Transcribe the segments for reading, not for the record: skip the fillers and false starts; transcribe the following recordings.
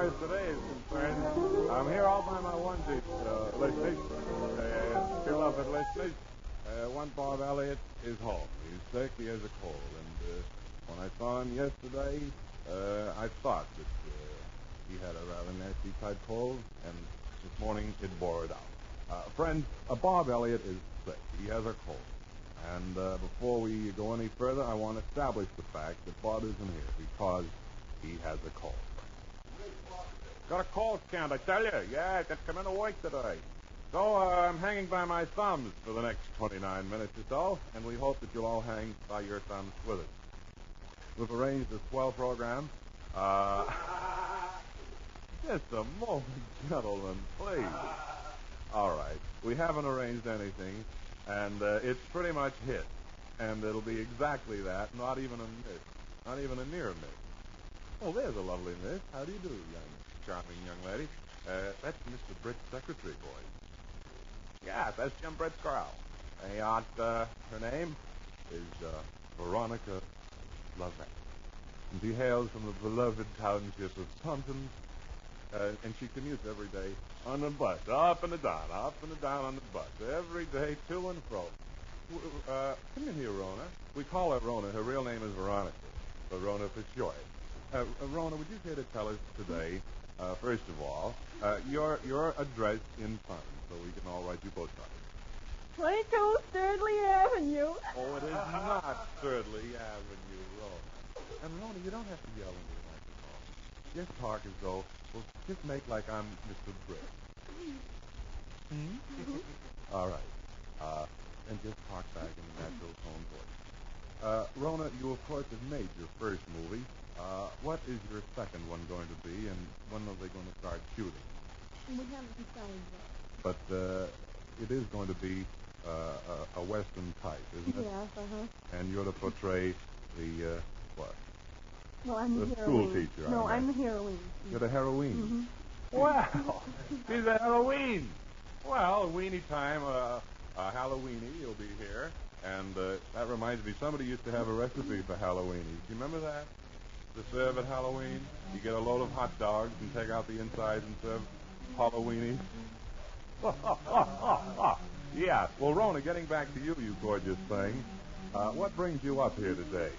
as today is concerned, I'm here all by my onesies, listeners. Still up at listeners. One Bob Elliott is home. He's sick. He has a cold. And when I saw him yesterday, I thought that he had a rather nasty type cold, and this morning it bore it out. Friends, Bob Elliott is sick. He has a cold. And before we go any further, I want to establish the fact that Bob isn't here because he has a cold. Got a cold, Count, I tell you. Yeah, that's coming to work today. So I'm hanging by my thumbs for the next 29 minutes or so, and we hope that you'll all hang by your thumbs with us. We've arranged a swell program. Just a moment, gentlemen, please. All right. We haven't arranged anything, and it's pretty much hit. And it'll be exactly that, not even a miss. Not even a near miss. Oh, there's a lovely miss. How do you do, charming young lady? That's Mr. Britt's secretary, boy. Yeah, that's Jim Britt's girl. Hey, Aunt, her name is Veronica Lovett. And she hails from the beloved township of Taunton, and she commutes every day on the bus, up and down on the bus, every day to and fro. Come in here, Rona. We call her Rona. Her real name is Veronica, but Rona for short. Rona, would you care to tell us today, first of all, your address in Taunton, so we can all write you postcards? 22 Thirdly Avenue. Oh, it is not Thirdly Avenue, Rona. And Rona, you don't have to yell into the microphone. Just talk as though, well, just make like I'm Mr. Britt. All right. And just talk back in a natural tone voice. Rona, you of course have made your first movie. What is your second one going to be, and when are they going to start shooting? We haven't decided yet. But it is going to be a Western type, isn't it? Yes, uh-huh. And you're to portray the, what? Well, I'm the the school heroine. teacher. No, I'm the heroine. You're the heroine. Mm-hmm. Well, she's a Halloween. Well, weenie time, Halloweeny, you'll be here. And that reminds me, somebody used to have a recipe for Halloweeny. Do you remember that? To serve at Halloween, you get a load of hot dogs and take out the insides and serve Halloweeny. Yeah. Well, Rona, getting back to you, you gorgeous thing. What brings you up here today?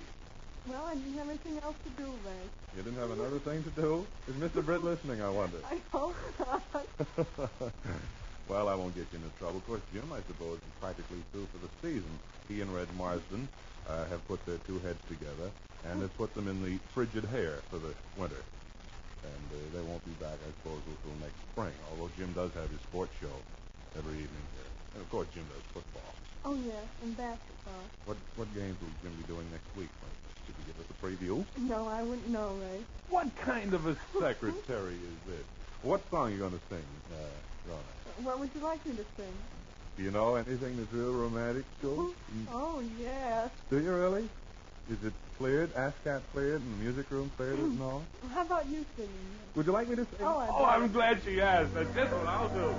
Well, I didn't have anything else to do, Ray. You didn't have another thing to do? Is Mr. Britt listening, I wonder? I hope not. Well, I won't get you into trouble. Of course, Jim, I suppose, is practically through for the season. He and Red Marsden have put their two heads together and have put them in the frigid hair for the winter. And they won't be back, I suppose, until next spring, although Jim does have his sports show every evening here. And, of course, Jim does football. Oh, yes, and basketball. What games will Jim be doing next week? Could you give us a preview? No, I wouldn't know, Ray. What kind of a secretary is this? What song are you going to sing, Rona? What would you like me to sing? Do you know anything that's real romantic, Joe? Oh, yes. Do you really? Is it cleared, ASCAP cleared, and the music room cleared and all? How about you singing? Would you like me to sing? Oh, I'm glad she asked. That's just what I'll do.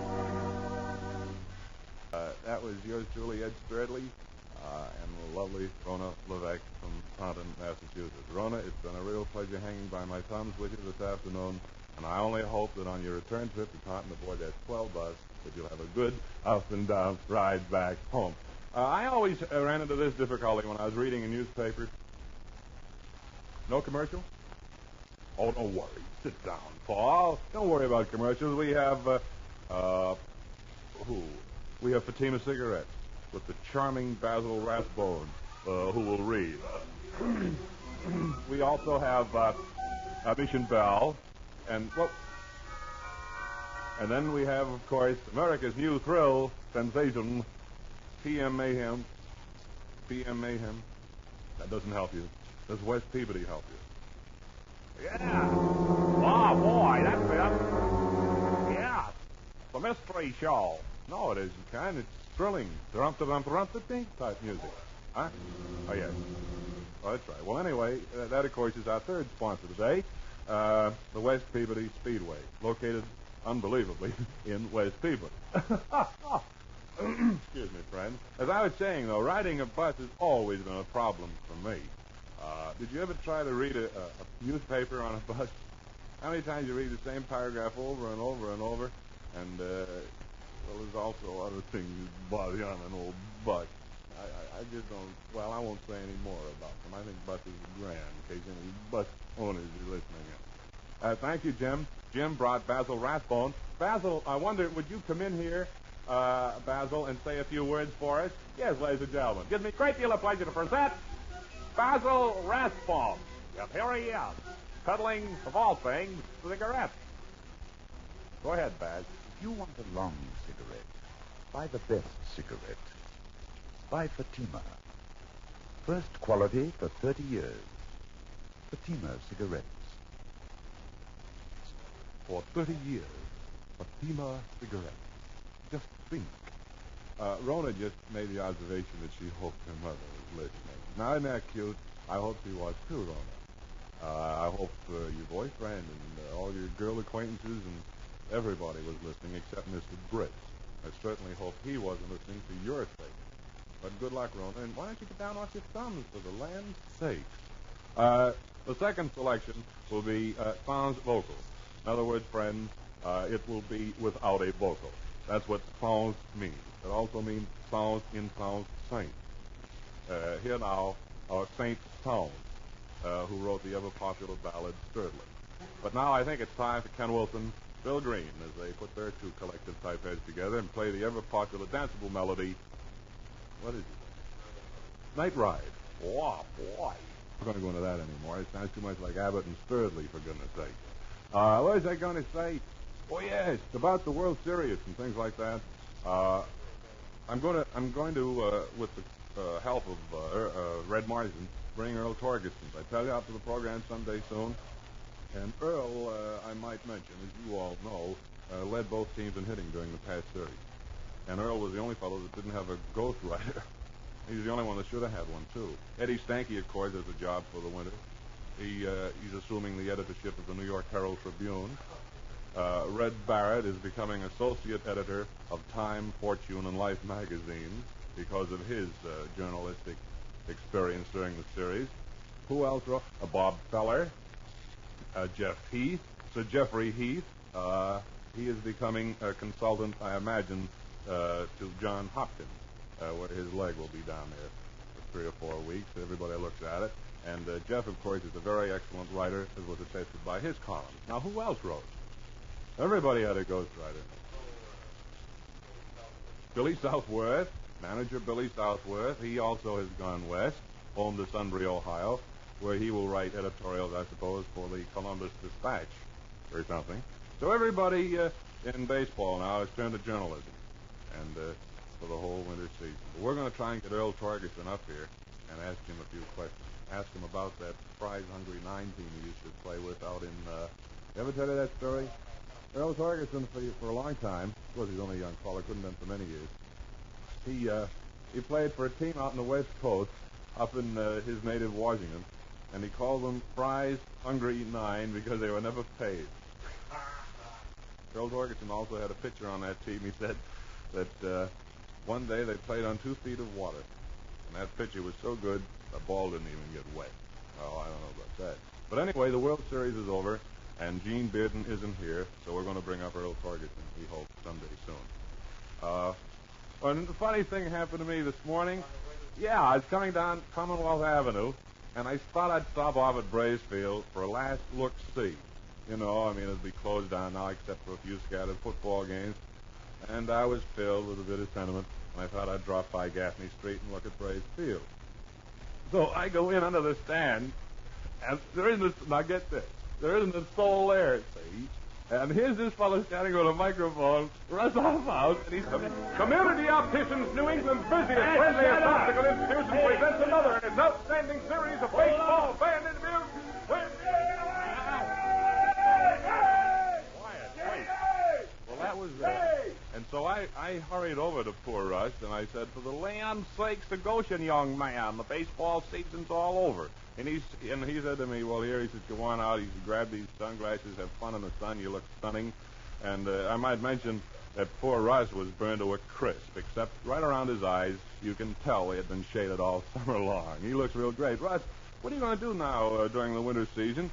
That was yours truly, Ed Stradley, and the lovely Rona Levesque from Taunton, Massachusetts. Rona, it's been a real pleasure hanging by my thumbs with you this afternoon, and I only hope that on your return trip to Taunton aboard that 12 bus that you'll have a good up and down ride back home. I always ran into this difficulty when I was reading a newspaper. No commercial? Oh, don't worry. Sit down, Paul. Don't worry about commercials. We have, We have Fatima Cigarettes with the charming Basil Rathbone, who will read. We also have Mission Bell, and then we have, of course, America's new thrill sensation, PM Mayhem. PM Mayhem. That doesn't help you. Does West Peabody help you? Yeah. Oh, boy, that's yeah. The mystery show. No, it isn't, Ken. It's thrilling. Drum-da-dum-da-dum-da-ding type music. Huh? Oh, yes. Oh, that's right. Well, anyway, that, of course, is our third sponsor today, the West Peabody Speedway, located, unbelievably, in West Peabody. Excuse me, friend. As I was saying, though, riding a bus has always been a problem for me. Did you ever try to read a newspaper on a bus? How many times you read the same paragraph over and over and over? And, well, there's also other things that bother you on an old Buck. I just don't, well, I won't say any more about them. I think Buck is grand, in case any Buck owners are listening in. Thank you, Jim. Jim brought Basil Rathbone. Basil, I wonder, would you come in here, Basil, and say a few words for us? Yes, ladies and gentlemen. Gives me a great deal of pleasure to present Basil Rathbone. Yep, here he is, cuddling, of all things, cigarettes. Go ahead, Baz. If you want a long cigarette, buy the best cigarette. Buy Fatima. First quality for 30 years. Fatima cigarettes. For 30 years, Fatima cigarettes. Just think. Rona just made the observation that she hoped her mother was listening. Now, isn't that cute? I hope she was too, Rona. I hope your boyfriend and all your girl acquaintances and everybody was listening except Mr. Briggs. I certainly hope he wasn't listening for your sake. But good luck, Rona, and why don't you get down off your thumbs for the land's sake? The second selection will be sans vocal. In other words, friends, it will be without a vocal. That's what sans means. It also means sans in sans saint. Here now are Saint Sounds, who wrote the ever-popular ballad Sturdley. But now I think it's time for Ken Wilson, Bill Green, as they put their two collective type heads together and play the ever-popular danceable melody. What is it? Night Ride. Oh, boy. I'm not going to go into that anymore. It sounds too much like Abbott and Sturdley, for goodness sake. What was I going to say? Oh, yes, about the World Series and things like that. I'm going to, with the help of Red Martin, bring Earl Torgerson. I tell you, out to the program someday soon. And Earl, I might mention, as you all know, led both teams in hitting during the past series. And Earl was the only fellow that didn't have a ghostwriter. He's the only one that should have had one, too. Eddie Stanky, of course, has a job for the winter. He's assuming the editorship of the New York Herald Tribune. Red Barrett is becoming associate editor of Time, Fortune, and Life magazines because of his journalistic experience during the series. Who else wrote? Bob Feller, Jeff Heath, Sir Jeffrey Heath. He is becoming a consultant, I imagine, to John Hopkins, where his leg will be down there for 3 or 4 weeks. Everybody looks at it. And Jeff, of course, is a very excellent writer, as was attested by his columns. Now, who else wrote? Everybody had a ghostwriter. Billy Southworth, manager Billy Southworth. He also has gone west, home to Sunbury, Ohio, where he will write editorials, I suppose, for the Columbus Dispatch or something. So everybody in baseball now has turned to journalism, and for the whole winter season. But we're going to try and get Earl Torgerson up here and ask him a few questions. Ask him about that prize-hungry 9 team he used to play with out in... ever tell you that story? Earl Torgerson, for a long time, of course he's only a young fellow, couldn't have been for many years, he played for a team out in the West Coast, up in his native Washington, and he called them prize-hungry 9 because they were never paid. Earl Torgerson also had a pitcher on that team. He said that one day they played on 2 feet of water, and that pitcher was so good, the ball didn't even get wet. Oh, I don't know about that. But anyway, the World Series is over, and Gene Bearden isn't here, so we're going to bring up Earl Torgerson, we hope, someday soon. And the funny thing happened to me this morning. Yeah, I was coming down Commonwealth Avenue, and I thought I'd stop off at Bracefield for a last look-see. You know, I mean, it'll be closed down now except for a few scattered football games. And I was filled with a bit of sentiment, and I thought I'd drop by Gaffney Street and look at Bracefield. So I go in under the stand, and there isn't now get this, there isn't a soul there, see? And here's this fellow standing with a microphone, Russ House, and he's Community Opticians, New England's busiest, friendliest optical institution, presents another in its outstanding series of baseball fan interviews. Quiet, wait. Well, that was and so I hurried over to poor Russ, and I said, for the land's sakes, to Goshen, young man, the baseball season's all over. And he said to me, well, here, he said, go on out. He said, grab these sunglasses, have fun in the sun. You look stunning. And I might mention that poor Russ was burned to a crisp, except right around his eyes, you can tell they had been shaded all summer long. He looks real great. Russ, what are you going to do now during the winter season?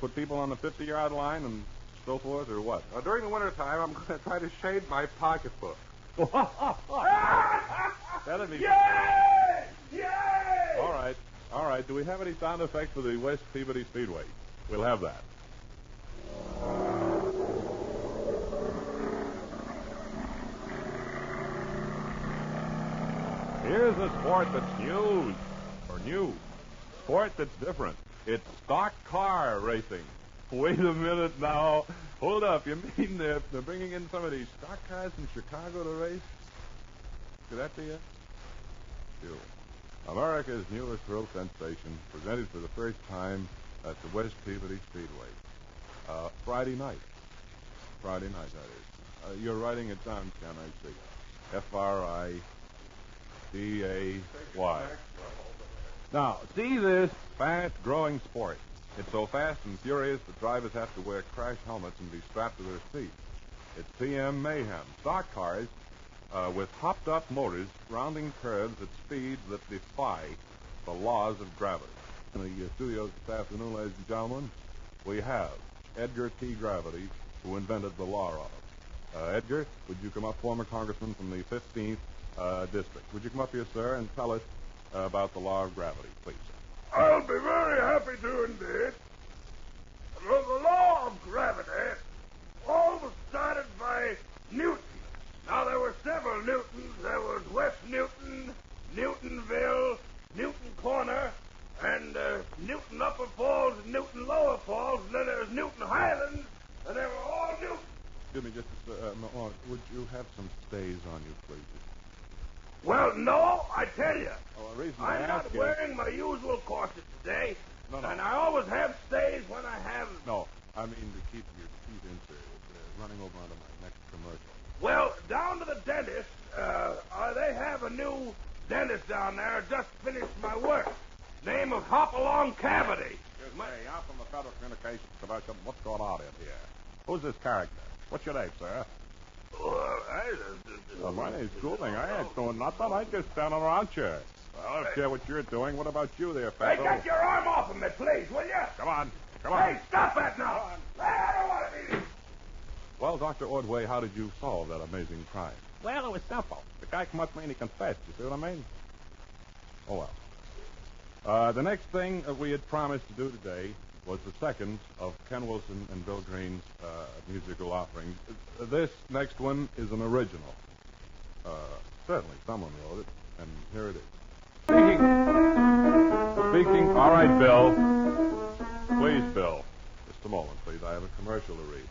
Put people on the 50-yard line and so forth, or what? During the wintertime, I'm going to try to shade my pocketbook. That'd be... Yay! Yay! All right. All right. Do we have any sound effects for the West Peabody Speedway? We'll have that. Here's a sport that's new. Sport that's different. It's stock car racing. Wait a minute now. Hold up. You mean they're bringing in some of these stock cars from Chicago to race? Could that be it? Sure. America's newest thrill sensation, presented for the first time at the West Peabody Speedway. Friday night. Friday night, that is. You're writing it down, can I see? Friday. Now, see this fast-growing sport. It's so fast and furious that drivers have to wear crash helmets and be strapped to their seats. It's PM Mayhem. Stock cars with hopped-up motors rounding curves at speeds that defy the laws of gravity. In the studios this afternoon, ladies and gentlemen, we have Edgar T. Gravity, who invented the law of. Edgar, would you come up, former congressman from the 15th district? Would you come up here, sir, and tell us about the law of gravity, please? I'll be very happy to indeed. The law of gravity all was started by Newton. Now, there were several Newtons. There was West Newton, Newtonville, Newton Corner, and Newton Upper Falls and Newton Lower Falls, and then there was Newton Highlands, and they were all Newton. Excuse me, just a moment. Would you have some stays on you, please? Well, no, I tell you. Well, the reason I'm ask not is... wearing my usual corset today, No. and I always have stays when I have... No, I mean to keep your teeth inserted. Running over onto my next commercial. Well, down to the dentist. They have a new dentist down there. Just finished my work. Name of Hopalong Cavity. Excuse me, I'm from the Federal Communications Commission. What's going on in here? Who's this character? What's your name, sir? My name's Goulding. I ain't doing nothing. I just standing around here. Well, I don't care what you're doing. What about you there, Hey, Federal? get your arm off of me, please, will you? Come on. Hey, stop that now. I don't want to be... Well, Dr. Ordway, how did you solve that amazing crime? Well, it was simple. The guy come up to me and he confessed. You see what I mean? Oh, well. The next thing that we had promised to do today was the second of Ken Wilson and Bill Green's musical offerings. This next one is an original. Certainly, someone wrote it, and here it is. Speaking. All right, Bill. Please, Bill. Just a moment, please. I have a commercial to read.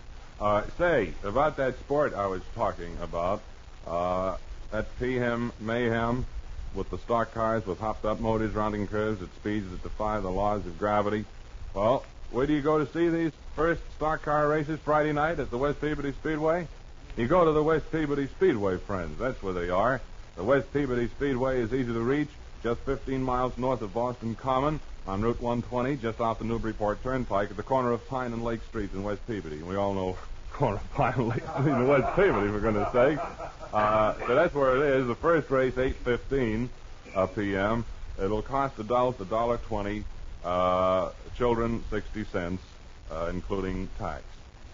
Say, about that sport I was talking about, that PM Mayhem with the stock cars with hopped-up motors rounding curves at speeds that defy the laws of gravity. Well, where do you go to see these first stock car races Friday night at the West Peabody Speedway? You go to the West Peabody Speedway, friends. That's where they are. The West Peabody Speedway is easy to reach, just 15 miles north of Boston Common, on Route 120, just off the Newburyport Turnpike, at the corner of Pine and Lake Streets in West Peabody. We all know corner of Pine and Lake Street in West Peabody, for goodness sake. So that's where it is. The first race, 8:15 p.m. It'll cost adults $1.20, children 60 cents, including tax.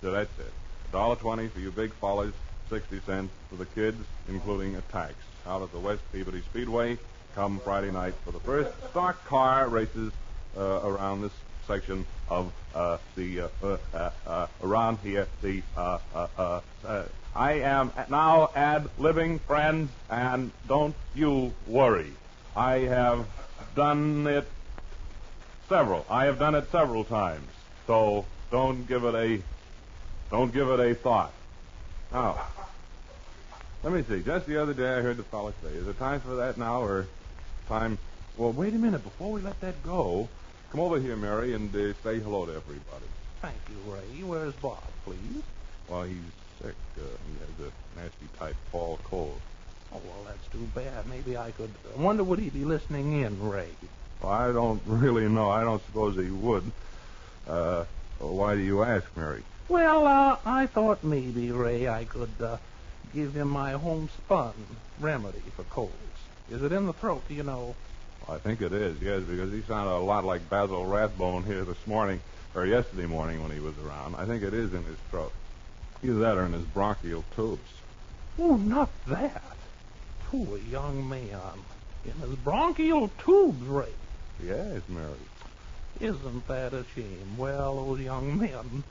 So that's it. $1.20 for you big fellas, 60 cents for the kids, including a tax. Out at the West Peabody Speedway, come Friday night for the first stock car races around this section of around here. I am now ad-libbing, friends, and don't you worry. I have done it several times. So don't give it a thought. Now, let me see. Just the other day I heard the fellow say, is it time for that now or time? Well, wait a minute. Before we let that go, come over here, Mary, and say hello to everybody. Thank you, Ray. Where's Bob, please? Well, he's sick. He has a nasty type fall cold. Oh, well, that's too bad. Maybe I could... I wonder would he be listening in, Ray? Well, I don't really know. I don't suppose he would. Why do you ask, Mary? Well, I thought maybe, Ray, I could give him my homespun remedy for colds. Is it in the throat, do you know? I think it is, yes, because he sounded a lot like Basil Rathbone here this morning, or yesterday morning when he was around. I think it is in his throat. Either that or in his bronchial tubes. Oh, not that. Poor young man. In his bronchial tubes, Ray. Yes, Mary. Isn't that a shame? Well, those young men.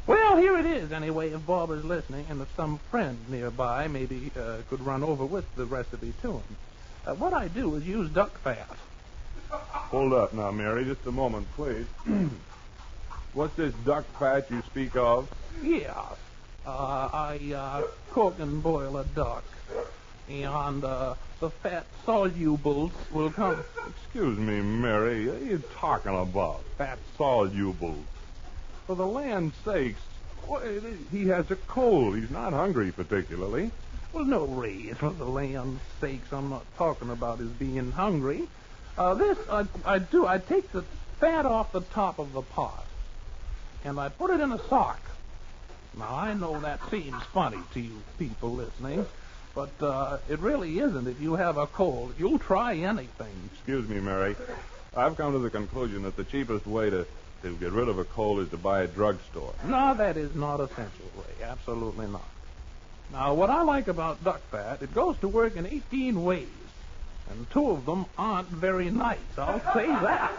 Well, here it is, anyway, if Bob is listening, and if some friend nearby maybe could run over with the recipe to him. What I do is use duck fat. Hold up now, Mary. Just a moment, please. What's this duck fat you speak of? Yes. I cook and boil a duck. And the fat solubles will come. Excuse me, Mary. What are you talking about? Fat soluble. For the land's sakes, he has a cold. He's not hungry particularly. Well, no, Ray, for the land's sakes, I'm not talking about his being hungry. I take the fat off the top of the pot, and I put it in a sock. Now, I know that seems funny to you people listening, but it really isn't. If you have a cold, you'll try anything. Excuse me, Mary. I've come to the conclusion that the cheapest way to get rid of a cold is to buy a drugstore. No, that is not essential, Ray. Absolutely not. Now, what I like about duck fat, it goes to work in 18 ways, and 2 of them aren't very nice. I'll say that.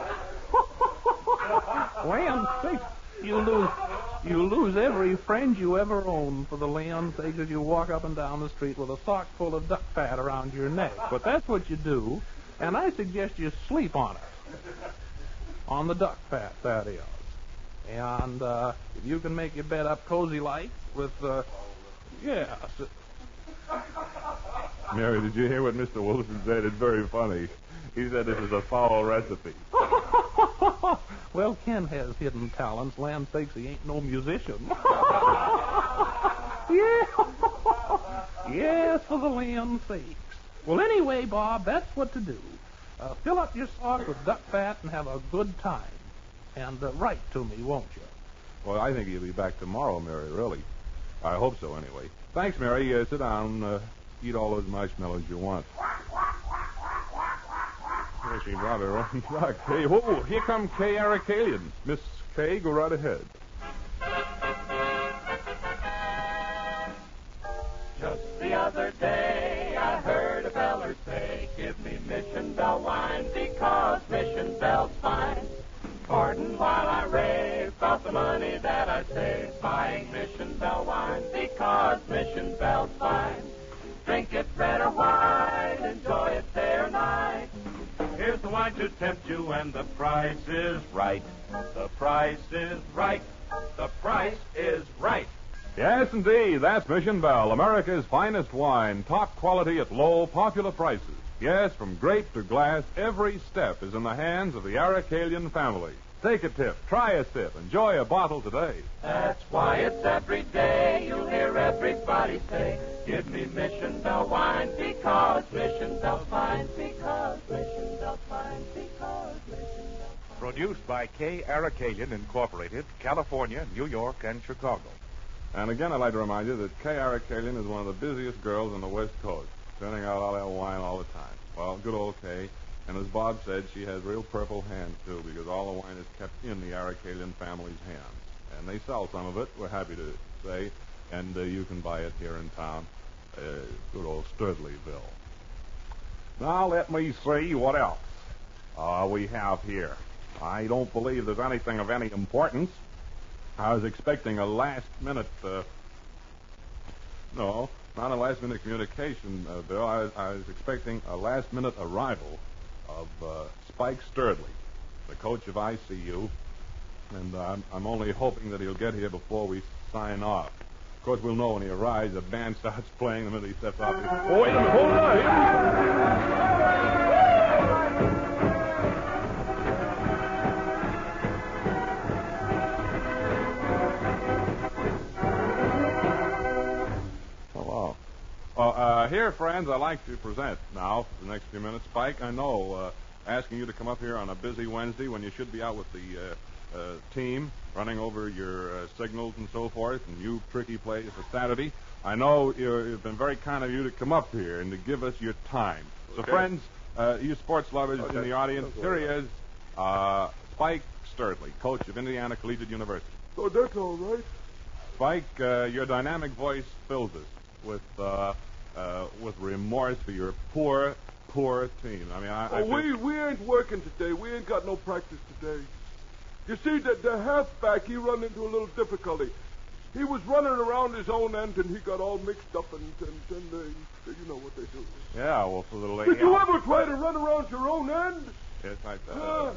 Land's sakes, you lose every friend you ever owned for the land's sakes as you walk up and down the street with a sock full of duck fat around your neck. But that's what you do, and I suggest you sleep on it. On the duck fat, that is. And if you can make your bed up cozy-like with, yes. Mary, did you hear what Mr. Wilson said? It's very funny. He said this is a foul recipe. Well, Ken has hidden talents. Land sakes, he ain't no musician. Yeah. Yes, for the land's sakes. Well, anyway, Bob, that's what to do. Fill up your sock with duck fat and have a good time. And write to me, won't you? Well, I think he'll be back tomorrow, Mary, really. I hope so, anyway. Thanks, Mary. Sit down. Eat all those marshmallows you want. Yes, she brought her own duck. Hey, whoa, here come Kay Aracelian. Miss Kay, go right ahead. Just the other day, I heard a feller say, give me Mission Bell wine because Mission Bell's fine. Pardon while I rave about the money that I save buying Mission Bell wine because Mission Bell's fine. Drink it red or white, enjoy it day or night. Here's the wine to tempt you, and the price is right. The price is right. The price is right. Yes, indeed. That's Mission Bell, America's finest wine. Top quality at low, popular prices. Yes, from grape to glass, every step is in the hands of the Aracelian family. Take a tip, try a sip, enjoy a bottle today. That's why it's every day you'll hear everybody say, give me Mission Bell wine because Mission Bell's fine, because Mission Bell's fine, because Mission Bell's fine. Produced by K. Aracelian Incorporated, California, New York, and Chicago. And again, I'd like to remind you that Kay Aracelian is one of the busiest girls on the West Coast, turning out all that wine all the time. Well, good old Kay. And as Bob said, she has real purple hands, too, because all the wine is kept in the Aracelian family's hands. And they sell some of it, we're happy to say, and you can buy it here in town, good old Sturdleyville. Now, let me see what else we have here. I don't believe there's anything of any importance. I was expecting a last-minute, no, not a last-minute communication, Bill. I was expecting a last-minute arrival of Spike Sturdley, the coach of ICU, and I'm only hoping that he'll get here before we sign off. Of course, we'll know when he arrives. The band starts playing the minute he steps off. Oh, wait a minute, hold on. Here, friends, I'd like to present now for the next few minutes. Spike, I know, asking you to come up here on a busy Wednesday when you should be out with the team, running over your signals and so forth, and you tricky plays for Saturday. I know it's been very kind of you to come up here and to give us your time. So, Okay. friends, You sports lovers in the audience, here he is, Spike Sturdley, coach of Indiana Collegiate University. Oh, that's all right. Spike, your dynamic voice fills us with remorse for your poor team. I mean, we ain't working today. We ain't got no practice today. You see, the halfback, he run into a little difficulty. He was running around his own end, and he got all mixed up, and you know what they do. Yeah, well, for the lady. Did you ever try to run around your own end? Yes, I No,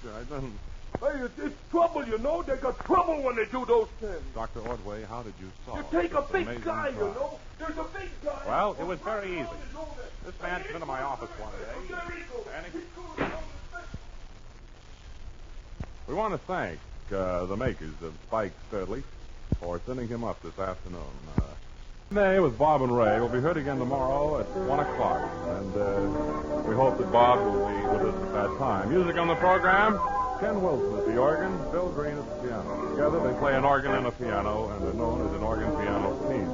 sir, I didn't. Hey, it's trouble, you know. They got trouble when they do those things. Dr. Ordway, how did you solve You take a this big amazing guy, problem? you know. There's a big guy. Well, it was very easy. This man came into my office one day, and we want to thank the makers of Spike Sturdley for sending him up this afternoon. Today with Bob and Ray. We'll be heard again tomorrow at 1 o'clock, and we hope that Bob will be with us at that time. Music on the program, Ken Wilson at the organ, Bill Green at the piano. Together they play an organ and a piano, and they're known as an organ-piano team.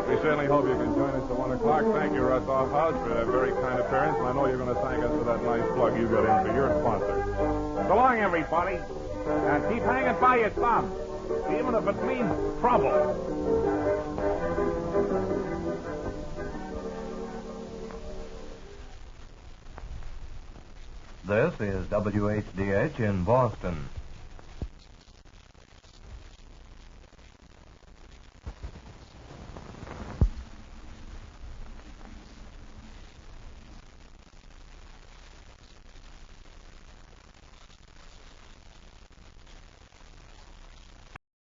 We certainly hope you can join us at 1 o'clock. Thank you, Russ Offhouse, for that very kind appearance, and I know you're going to thank us for that nice plug you got in for your sponsor. So long, everybody. And keep hanging by your thumb, even if it means trouble. This is WHDH in Boston.